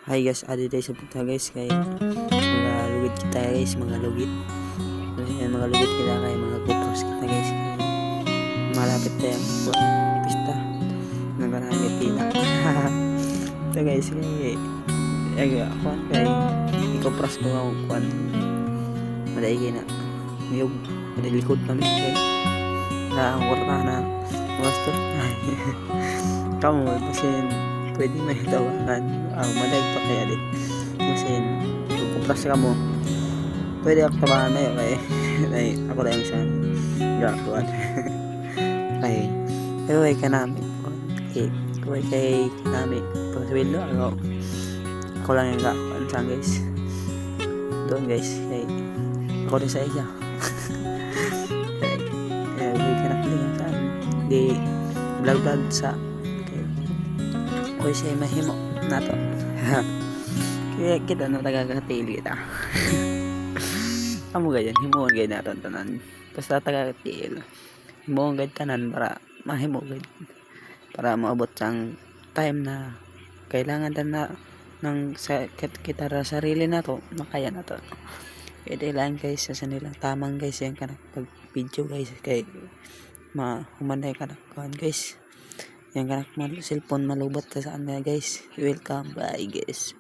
Hi guys, adi tayo sa punta guys kay mga lugit kita guys, mga lugit. Ayan, mga lugit kita kay mga kupros kita guys. Kay malapit tayong pista ng Barangay Pila. Ito guys, kay ako kay ikupros ko ako kuan. Madaigay na. Ngayog, madalikod kami kay na ang warta na gusto. Kamu masin pwede may tawagan madaig pa kaya di masin kupras ka mo pwede ako tawagan na yun kay ako lang siya gawin kay kaway ka namin kaway kay namin pagsabihin lo ako lang yung gawin saan guys doon guys kay ako rin sa iya kaya huwag ka nakilingan saan di vlog sa kaya siya mahimo na to. Kaya kita na tagakatili kita. Kamu ganyan, himuon ganyan natin tanan. Basta tagakatil. Himuon ganyan tanan para mahimo ganyan. Para maabot sang time na kailangan na ng kita sarili na to, makaya na to. Kaya lang guys, sa nila tamang guys yung kanak pag video guys kay humanay kanak guys. Yang kanak cellphone malubot sa saan na guys. Welcome, bye guys.